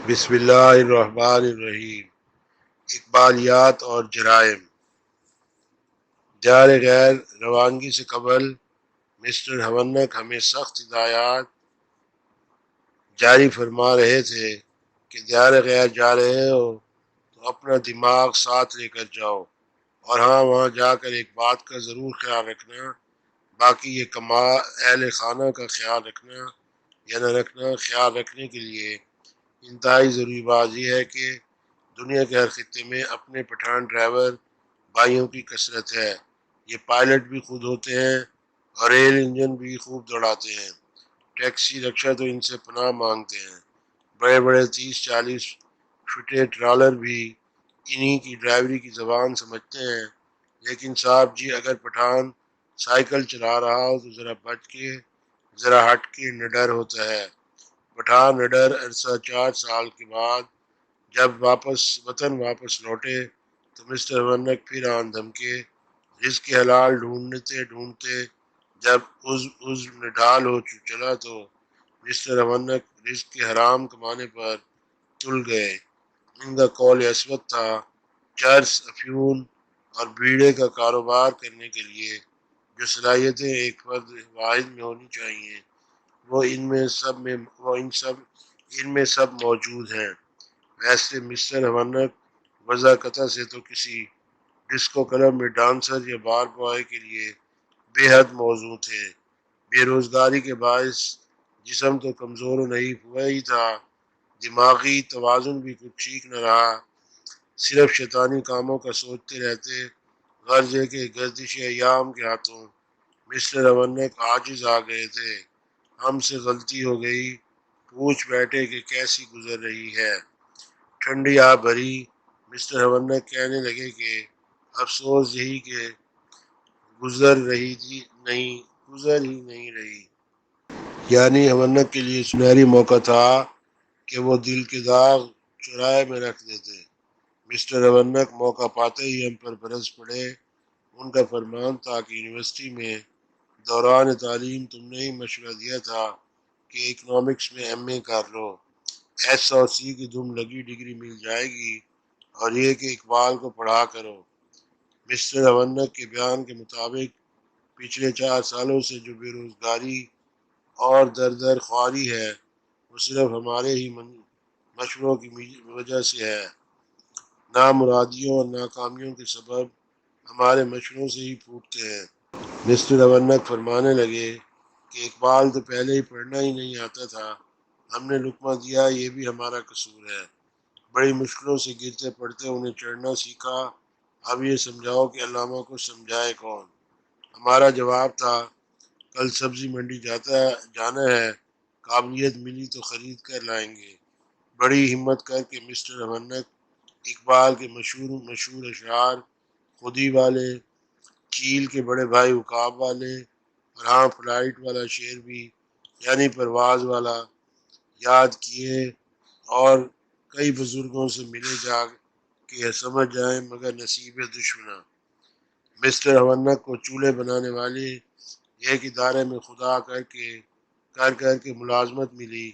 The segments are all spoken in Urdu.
بسم اللہ الرحمن الرحیم۔ اقبالیات اور جرائم۔ دیار غیر روانگی سے قبل مسٹر ہونک ہمیں سخت ہدایات جاری فرما رہے تھے کہ دیار غیر جا رہے ہو تو اپنا دماغ ساتھ لے کر جاؤ، اور ہاں وہاں جا کر ایک بات کا ضرور خیال رکھنا، باقی یہ اہل خانہ کا خیال رکھنا یا نہ رکھنا، خیال رکھنے کے لیے انتہائی ضروری بات یہ ہے کہ دنیا کے ہر خطے میں اپنے پٹھان ڈرائیور بھائیوں کی کثرت ہے۔ یہ پائلٹ بھی خود ہوتے ہیں اور ریل انجن بھی خوب دوڑاتے ہیں۔ ٹیکسی رکشہ تو ان سے پناہ مانگتے ہیں۔ بڑے بڑے 30-40 فٹے ٹرالر بھی انہی کی ڈرائیوری کی زبان سمجھتے ہیں۔ لیکن صاحب جی، اگر پٹھان سائیکل چلا رہا ہو تو ذرا بچ کے، ذرا ہٹ کے نڈر ہوتا ہے۔ پٹھان نڈر عرصہ 4 سال کے بعد جب وطن واپس لوٹے تو مسٹر ونک پھر آن دھمکے رزق حلال ڈھونڈتے جب عزم نڈھال ہو چلا تو مسٹر ونک رزق حرام کمانے پر تل گئے۔ ان کا قول اسود تھا، چرس، افیون اور بیڑے کا کاروبار کرنے کے لیے جو صلاحیتیں ایک فرد واحد میں ہونی چاہیے وہ ان میں سب موجود ہیں۔ ویسے مسٹر ہونک وضاقتہ سے تو کسی ڈسکو کلب میں ڈانسر یا بار بوائے کے لیے بے حد موزوں تھے۔ بے روزگاری کے باعث جسم تو کمزور و نہیں ہوا ہی تھا، دماغی توازن بھی کچھ ٹھیک نہ رہا۔ صرف شیطانی کاموں کا سوچتے رہتے، غرض ہے کہ گردش ایام کے ہاتھوں مسٹر ہونک عاجز آ گئے تھے۔ ہم سے غلطی ہو گئی، پوچھ بیٹھے کہ کیسی گزر رہی ہے ٹھنڈی آ بھری۔ مسٹر ہونک کہنے لگے کہ افسوس یہی کہ گزر ہی نہیں رہی۔ یعنی ہونک کے لیے سنہری موقع تھا کہ وہ دل کے داغ چرائے میں رکھ دیتے۔ مسٹر ہونک موقع پاتے ہی ہم پر برس پڑے۔ ان کا فرمان تھا کہ یونیورسٹی میں دوران تعلیم تم نے ہی مشورہ دیا تھا کہ اکنامکس میں ایم اے کر لو، ایس اور سی کی دم لگی ڈگری مل جائے گی، اور یہ کہ اقبال کو پڑھا کرو۔ مسٹر ہونک کے بیان کے مطابق پچھلے 4 سالوں سے جو بے روزگاری اور در خواری ہے وہ صرف ہمارے ہی مشوروں کی وجہ سے ہے۔ نامرادیوں اور ناکامیوں کے سبب ہمارے مشوروں سے ہی پھوٹتے ہیں۔ مسٹر ہونک فرمانے لگے کہ اقبال تو پہلے ہی پڑھنا ہی نہیں آتا تھا، ہم نے لقمہ دیا، یہ بھی ہمارا قصور ہے۔ بڑی مشکلوں سے گرتے پڑتے انہیں چڑھنا سیکھا، اب یہ سمجھاؤ کہ علامہ کو سمجھائے کون۔ ہمارا جواب تھا، کل سبزی منڈی جانا ہے، قابلیت ملی تو خرید کر لائیں گے۔ بڑی ہمت کر کے مسٹر ہونک اقبال کے مشہور اشعار خودی والے، چیل کے بڑے بھائی عقاب والے، اور ہاں فلائٹ والا شعر بھی یعنی پرواز والا یاد کیے، اور کئی بزرگوں سے ملے جا کہ سمجھ جائیں مگر نصیب دشمنا۔ مسٹر ہونک کو چولہے بنانے والے ایک ادارے میں خدا کر کے ملازمت ملی۔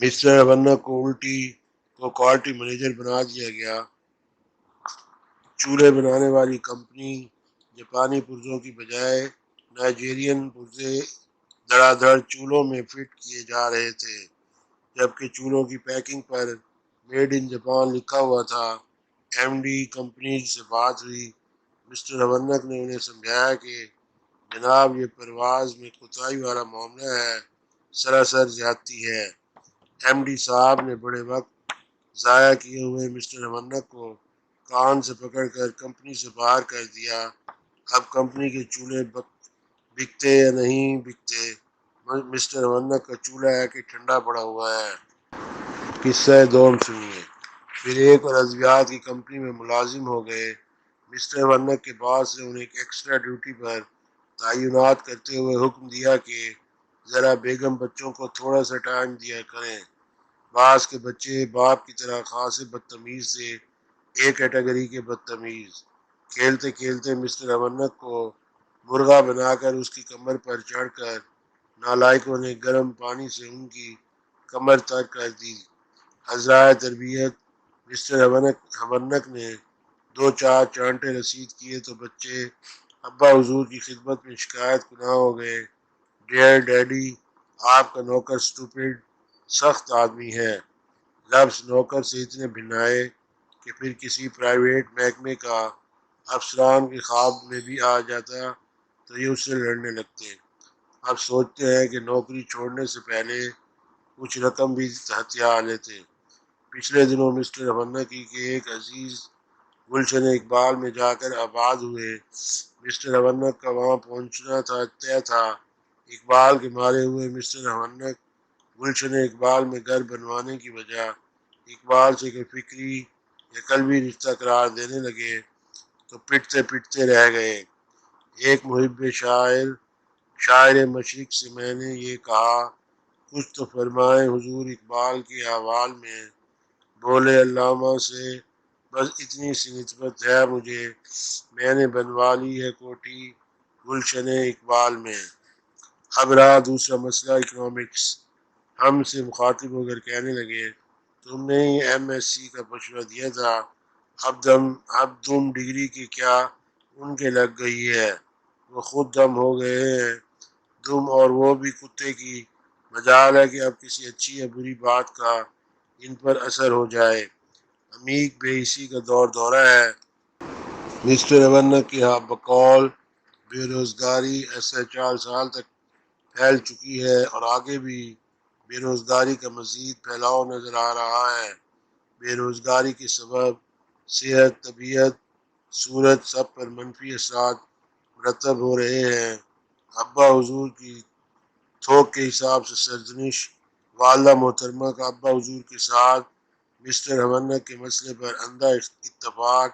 مسٹر ہونک کو کوالٹی مینیجر بنا دیا گیا۔ چولہے بنانے والی کمپنی جاپانی پرزوں کی بجائے نائجیرین پرزے دھڑا دھڑ چولہوں میں فٹ کیے جا رہے تھے، جبکہ چولہوں کی packing per made in Japan لکھا ہوا تھا۔ ایم ڈی کمپنی سے بات ہوئی، مسٹر ہونک نے انہیں سمجھایا کہ جناب یہ پرواز میں کوتاہی والا معاملہ ہے، سراسر زیادتی ہے۔ ایم ڈی صاحب نے بڑے وقت ضائع کیے ہوئے مسٹر ہونک کو کان سے پکڑ کر کمپنی سے باہر کر دیا۔ اب کمپنی کے چولہے بکتے یا نہیں بکتے، مسٹر ہونک کا چولہا ہے کہ ٹھنڈا پڑا ہوا ہے۔ قصہ دوم سنیے۔ پھر ایک اور ادویات کی کمپنی میں ملازم ہو گئے۔ مسٹر ہونک کے باس نے انہیں ایک ایکسٹرا ڈیوٹی پر تعینات کرتے ہوئے حکم دیا کہ ذرا بیگم بچوں کو تھوڑا سا ٹائم دیا کریں۔ بعض کے بچے باپ کی طرح خاصے بدتمیز تھے، ایک کیٹیگری کے بدتمیز۔ کھیلتے کھیلتے مسٹر ہونک کو مرغا بنا کر اس کی کمر پر چڑھ کر نالائکوں نے گرم پانی سے ان کی کمر تر کر دی۔ حضرائے تربیت مسٹر ہونک نے دو چار چانٹے رسید کیے تو بچے ابا حضور کی خدمت میں شکایت گناہ ہو گئے۔ ڈیئر ڈیڈی، آپ کا نوکر سٹوپڈ سخت آدمی ہے۔ لفظ نوکر سے اتنے بھنائے کہ پھر کسی پرائیویٹ محکمے کا افسران کے خواب میں بھی آ جاتا تو یہ اس سے لڑنے لگتے۔ اب سوچتے ہیں کہ نوکری چھوڑنے سے پہلے کچھ رقم بھی ہتھیا لیتے۔ پچھلے دنوں مسٹر ہونکی کے ایک عزیز گلشن اقبال میں جا کر آباد ہوئے۔ مسٹر ہونک کا وہاں پہنچنا طے تھا۔ اقبال کے مارے ہوئے مسٹر ہونک گلشن اقبال میں گھر بنوانے کی بجا اقبال سے کوئی فکری یا قلبی رشتہ قرار دینے لگے تو پٹتے پٹتے رہ گئے۔ ایک محب شاعر مشرق سے میں نے یہ کہا، کچھ تو فرمائیں حضور اقبال کے احوال میں۔ بولے علامہ سے بس اتنی سی نسبت ہے مجھے، میں نے بنوا لی ہے کوٹھی گلشن اقبال میں۔ اب رہا دوسرا مسئلہ اکنامکس۔ ہم سے مخاطب ہو کر کہنے لگے، تم نے ہی MSc کا مشورہ دیا تھا، اب تم ڈگری کی کیا ان کے لگ گئی ہے، وہ خود دم ہو گئے ہیں۔ تم اور وہ بھی کتے کی مجال ہے کہ اب کسی اچھی یا بری بات کا ان پر اثر ہو جائے۔ عمیق بے حسی کا دورہ ہے۔ مسٹر ہونک کی بقول بے روزگاری ایسے 4 سال تک پھیل چکی ہے اور آگے بھی بے روزگاری کا مزید پھیلاؤ نظر آ رہا ہے۔ بے روزگاری کے سبب صحت، طبیعت، صورت سب پر منفی اثرات مرتب ہو رہے ہیں۔ ابا حضور کی تھوک کے حساب سے سرزنش، والدہ محترمہ کا ابا حضور کے ساتھ مسٹر ہونک کے مسئلے پر اندھا اتفاق،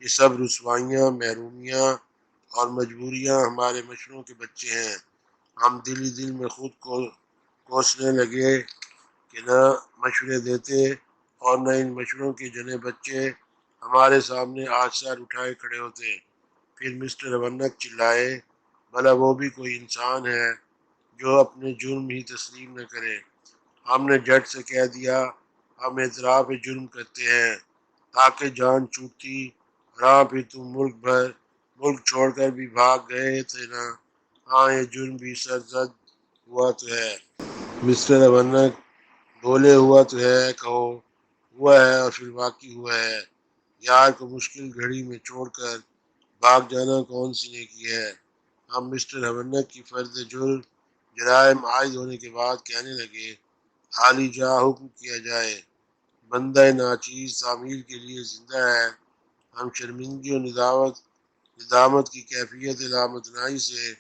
یہ سب رسوائیاں، محرومیاں اور مجبوریاں ہمارے مشروں کے بچے ہیں۔ ہم دل ہی دل میں خود کو کوسنے لگے کہ نہ مشورے دیتے اور نہ ان مشوروں کے جنے بچے ہمارے سامنے آثار اٹھائے کھڑے ہوتے۔ پھر مسٹر ہونک چلائے، بھلا وہ بھی کوئی انسان ہے جو اپنے جرم ہی تسلیم نہ کرے۔ ہم نے جج سے کہہ دیا، ہم اعتراف جرم کرتے ہیں تاکہ جان چھوٹتی، راہ پہ تم ملک چھوڑ کر بھی بھاگ گئے تھے نا، ہاں یہ جرم بھی سرزد ہوا تو ہے۔ مسٹر ہونک بولے، ہوا تو ہے، کہو ہوا ہے اور پھر واقعی ہوا ہے۔ یار کو مشکل گھڑی میں چھوڑ کر بھاگ جانا کون سی نیکی ہے۔ ہم مسٹر ہونک کی فرد جرائم عائد ہونے کے بعد کہنے لگے، عالی جاں حکم کیا جائے، بندہ ناچیز تعمیر کے لیے زندہ ہے۔ ہم شرمندگی اور ندامت کی کیفیت لامتناہی سے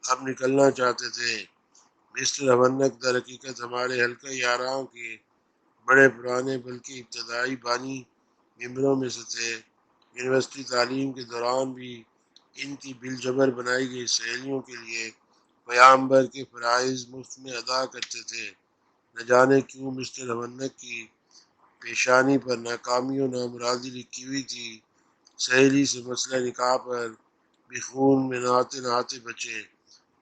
اب نکلنا چاہتے تھے۔ مسٹر ہونک در حقیقت ہمارے حلقہ یاراں کے بڑے پرانے بلکہ ابتدائی بانی ممبروں میں سے تھے۔ یونیورسٹی تعلیم کے دوران بھی ان کی بالجبر بنائی گئی سہیلیوں کے لیے پیامبر کے فرائض مفت میں ادا کرتے تھے۔ نہ جانے کیوں مسٹر ہونک کی پیشانی پر ناکامی و نامرادی لکھی ہوئی تھی۔ سہیلی سے مسئلہ نکاح پر بھی خون میں نہاتے نہاتے بچے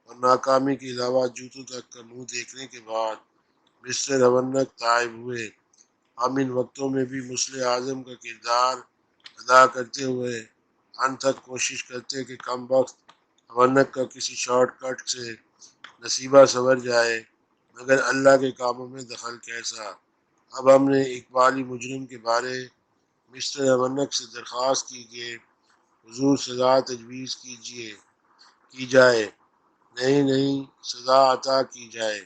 اور ناکامی کے علاوہ جوتوں تک کا منہ دیکھنے کے بعد مسٹر ہونک تائب ہوئے۔ ہم ان وقتوں میں بھی مسلح اعظم کا کردار ادا کرتے ہوئے انتھک کوشش کرتے کہ کم وقت ہونک کا کسی شارٹ کٹ سے نصیبہ سنور جائے، مگر اللہ کے کاموں میں دخل کیسا۔ اب ہم نے اقبالی مجرم کے بارے مسٹر ہونک سے درخواست کی کہ حضور سزا تجویز کی جائے۔ نہیں سزا عطا کی جائے،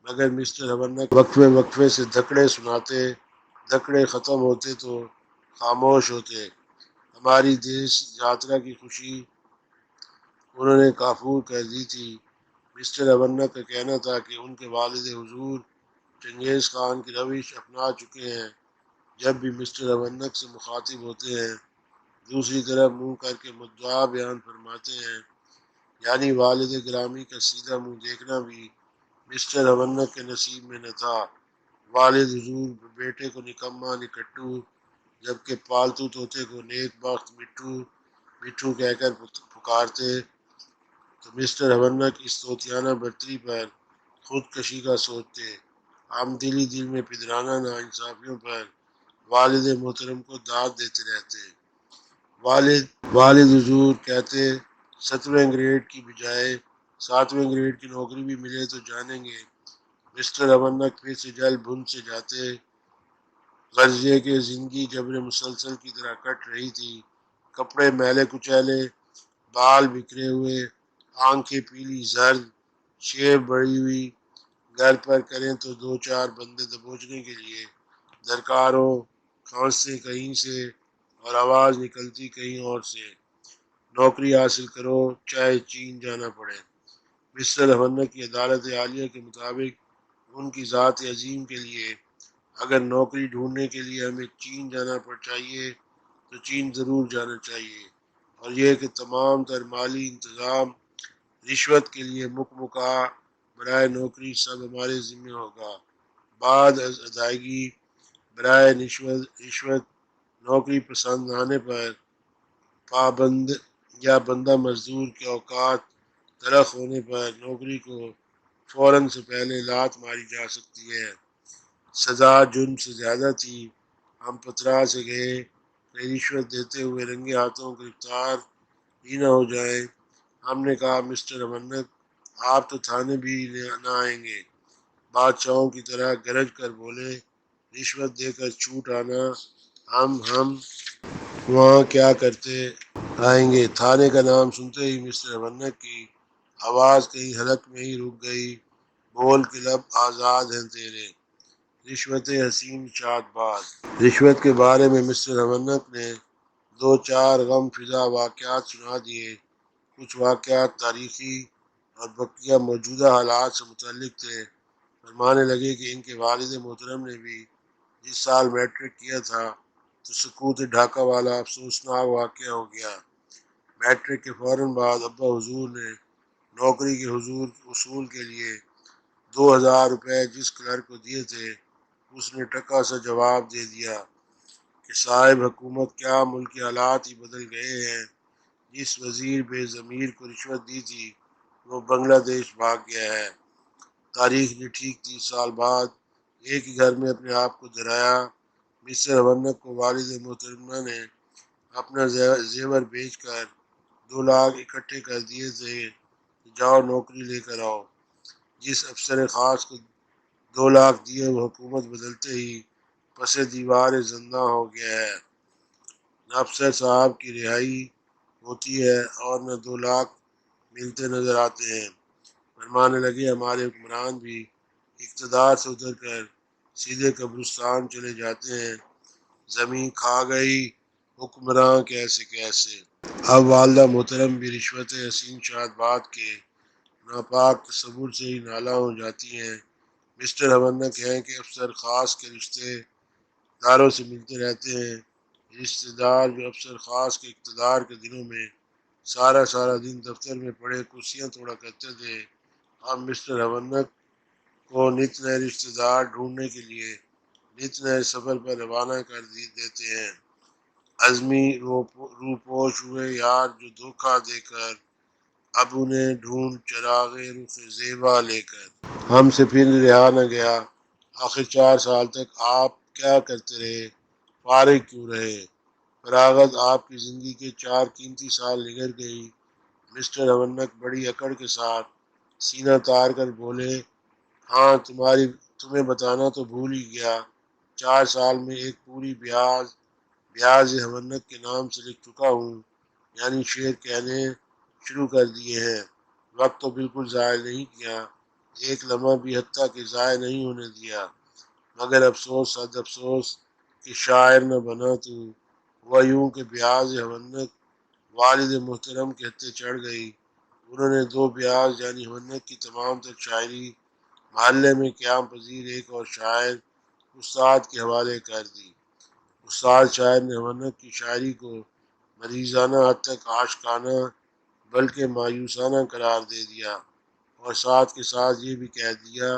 مگر مسٹر ہونک وقفے سے دھکڑے سناتے، دھکڑے ختم ہوتے تو خاموش ہوتے۔ ہماری دیش یاترا کی خوشی انہوں نے کافور کر دی تھی۔ مسٹر ہونک کا کہنا تھا کہ ان کے والد حضور چنگیز خان کی روش اپنا چکے ہیں، جب بھی مسٹر ہونک سے مخاطب ہوتے ہیں دوسری طرف منہ کر کے مدعا بیان فرماتے ہیں، یعنی والد گرامی کا سیدھا منہ دیکھنا بھی مسٹر ہونک کے نصیب میں نہ تھا۔ والد حضور بیٹے کو نکما نکٹو جبکہ پالتو طوطے کو نیک بخت مٹھو کہہ کر پکارتے تو مسٹر ہونک اس طوطیانہ برتری پر خودکشی کا سوچتے۔ ہم دلی دل میں پدرانہ ناانصافیوں پر والد محترم کو داد دیتے رہتے۔ والد حضور کہتے 7ویں گریڈ کی بجائے 7ویں گریڈ کی نوکری بھی ملے تو جانیں گے۔ مسٹر امرناتھ پھر سے جل بھن سے جاتے، غرض یہ کہ زندگی جبر مسلسل کی طرح کٹ رہی تھی۔ کپڑے میلے کچیلے، بال بکھرے ہوئے، آنکھیں پیلی زرد، شیب بڑی ہوئی، گھر پر کریں تو 2 4 بندے دبوچنے کے لیے درکار ہو، کھانستے کہیں سے اور آواز نکلتی کہیں اور سے۔ نوکری حاصل کرو چاہے چین جانا پڑے۔ مسٹر امرناتھ کی عدالت عالیہ کے مطابق ان کی ذات عظیم کے لیے اگر نوکری ڈھونڈنے کے لیے ہمیں چین جانا پڑ چاہیے تو چین ضرور جانا چاہیے، اور یہ کہ تمام تر مالی انتظام رشوت کے لیے مکمکا برائے نوکری سب ہمارے ذمہ ہوگا۔ بعد از ادائیگی برائے رشوت نوکری پسند نہ آنے پر پابند یا بندہ مزدور کے اوقات تلخ ہونے پر نوکری کو فوراً سے پہلے لات ماری جا سکتی ہے۔ سزا جرم سے زیادہ تھی۔ ہم پترا سے گئے کہ رشوت دیتے ہوئے رنگے ہاتھوں گرفتار ہی نہ ہو جائیں۔ ہم نے کہا مسٹر امرناتھ آپ تو تھانے بھی نہ آئیں گے۔ بادشاہوں کی طرح گرج کر بولے رشوت دے کر چھوٹ آنا، ہم وہاں کیا کرتے آئیں گے۔ تھانے کا نام سنتے ہی مسٹر امرناتھ کی آواز کہیں حلق میں ہی رک گئی۔ بول کے لب آزاد ہیں تیرے، رشوت حسین شاد باز۔ رشوت کے بارے میں مسٹر امرناتھ نے 2 4 غم فزا واقعات سنا دیے۔ کچھ واقعات تاریخی اور بقیہ موجودہ حالات سے متعلق تھے۔ فرمانے لگے کہ ان کے والد محترم نے بھی جس سال میٹرک کیا تھا تو سقوط ڈھاکہ والا افسوسناک واقعہ ہو گیا۔ میٹرک کے فوراً بعد ابا حضور نے نوکری کے حصول کے لیے 2000 روپے جس کلرک کو دیے تھے اس نے ٹکا سا جواب دے دیا کہ صاحب حکومت کیا ملک کے حالات ہی بدل گئے ہیں۔ جس وزیر بے ضمیر کو رشوت دی تھی وہ بنگلہ دیش بھاگ گیا ہے۔ تاریخ نے ٹھیک 30 سال بعد ایک ہی گھر میں اپنے آپ کو دہرایا۔ مسٹر امرناتھ کو والد محترمہ نے اپنا زیور بیچ کر 2 لاکھ اکٹھے کر دیے تھے کہ جاؤ نوکری لے کر آؤ۔ جس افسر خاص کو 2 لاکھ دیے وہ حکومت بدلتے ہی پس دیوار زنداں ہو گیا ہے۔ نہ افسر صاحب کی رہائی ہوتی ہے اور نہ 2 لاکھ ملتے نظر آتے ہیں۔ فرمانے لگے ہمارے حکمران بھی اقتدار سے اتر کر سیدھے قبرستان چلے جاتے ہیں۔ زمین کھا گئی حکمراں کیسے کیسے۔ اب والدہ محترم بھی رشوت حسین شاد باد کے ناپاک تصور سے ہی نالہ ہو جاتی ہیں۔ مسٹر امرناتھ کہیں کہ افسر خاص کے رشتے داروں سے ملتے رہتے ہیں۔ رشتے دار جو افسر خاص کے اقتدار کے دنوں میں سارا دن دفتر میں پڑے کرسیاں توڑا کرتے تھے، اب مسٹر امرناتھ کو نت نئے رشتے دار ڈھونڈنے کے لیے نت نئے سفر پر روانہ کر دیتے ہیں۔ عزمی روپوش ہوئے یار جو دھوکہ دے کر اب انہیں ڈھونڈ چراغ رخ زیبا لے کر۔ ہم سے پھر رہا نہ گیا۔ آخر 4 سال تک آپ کیا کرتے رہے، فارغ کیوں رہے؟ فراغت آپ کی زندگی کے 4 قیمتی سال نگل گئی۔ مسٹر امرناتھ بڑی اکڑ کے ساتھ سینہ تار کر بولے ہاں تمہیں بتانا تو بھول ہی گیا، 4 سال میں ایک پوری بیاض امرناتھ کے نام سے لکھ چکا ہوں، یعنی شعر کہنے شروع کر دیے ہیں۔ وقت تو بالکل ضائع نہیں کیا، ایک لمحہ بھی حتیٰ کہ ضائع نہیں ہونے دیا، مگر افسوس صد افسوس کہ شاعر نہ بنا تو۔ ہوا یوں کہ بیاض امرناتھ والد محترم کے ہتھے چڑھ گئی۔ انہوں نے 2 بیاض یعنی امرناتھ کی تمام تر شاعری محلے میں قیام پذیر ایک اور شاعر استاد کے حوالے کر دی۔ استاد شاعر نے امرناتھ کی شاعری کو مریضانہ حد تک عاشقانہ بلکہ مایوسانہ قرار دے دیا، اور ساتھ کے ساتھ یہ بھی کہہ دیا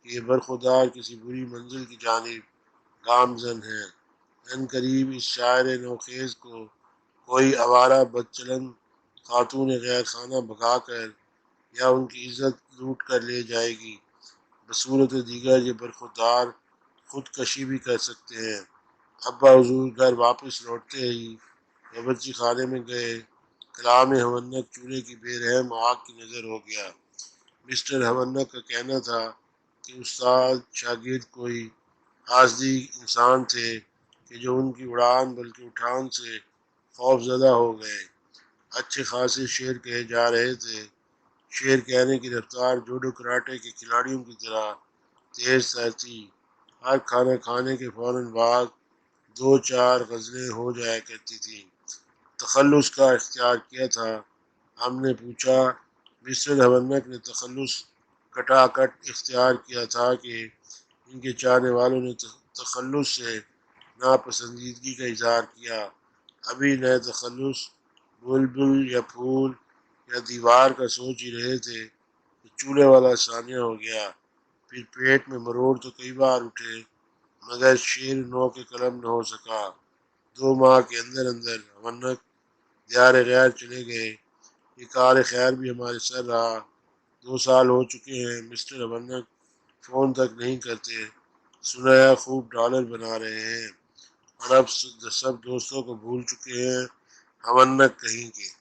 کہ یہ برخودار کسی بری منزل کی جانب گامزن ہے۔ عنقریب اس شاعر نوخیز کو کوئی آوارہ بدچلن خاتون غیر خانہ بھگا کر یا ان کی عزت لوٹ کر لے جائے گی۔ بصورت دیگر یہ برخوردار خودکشی بھی کر سکتے ہیں۔ ابا حضور گھر واپس لوٹتے ہی باورچی خانے میں گئے۔ کلام ہونک چولہے کی بے رحم آگ کی نظر ہو گیا۔ مسٹر ہونک کا کہنا تھا کہ استاد شاگرد کوئی حاضری انسان تھے کہ جو ان کی اڑان بلکہ اٹھان سے خوف زدہ ہو گئے۔ اچھے خاصے شعر کہے جا رہے تھے۔ شعر کہنے کی رفتار جوڈو کراٹے کے کھلاڑیوں کی طرح تیز تر تھی۔ ہر کھانا کھانے کے فوراً بعد دو چار غزلیں ہو جایا کرتی تھیں۔ تخلص کا اختیار کیا تھا؟ ہم نے پوچھا۔ مسٹر ہونک نے تخلص کٹا کٹ اختیار کیا تھا کہ ان کے چاہنے والوں نے تخلص سے ناپسندیدگی کا اظہار کیا۔ ابھی نئے تخلص بلبل یا پھول یا دیوار کا سوچ ہی رہے تھے کہ چولہے والا ثانیہ ہو گیا۔ پھر پیٹ میں مروڑ تو کئی بار اٹھے مگر شعر نو کے قلم نہ ہو سکا۔ 2 ماہ کے اندر اندر ہونک دیار غیر چلے گئے۔ یہ کار خیر بھی ہمارے سر رہا۔ 2 سال ہو چکے ہیں مسٹر ہونک فون تک نہیں کرتے۔ سنایا خوب ڈالر بنا رہے ہیں اور اب سب دوستوں کو بھول چکے ہیں۔ ہونک کہیں کے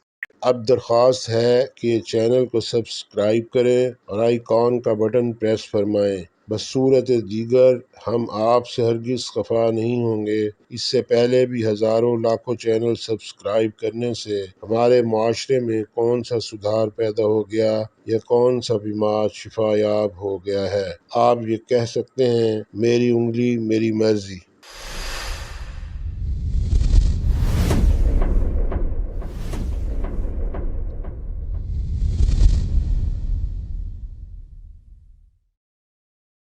اب درخواست ہے کہ یہ چینل کو سبسکرائب کریں اور آئیکن کا بٹن پریس فرمائیں۔ بصورت دیگر ہم آپ سے ہرگز خفا نہیں ہوں گے۔ اس سے پہلے بھی ہزاروں لاکھوں چینل سبسکرائب کرنے سے ہمارے معاشرے میں کون سا سدھار پیدا ہو گیا یا کون سا بیمار شفا یاب ہو گیا ہے۔ آپ یہ کہہ سکتے ہیں میری انگلی میری مرضی۔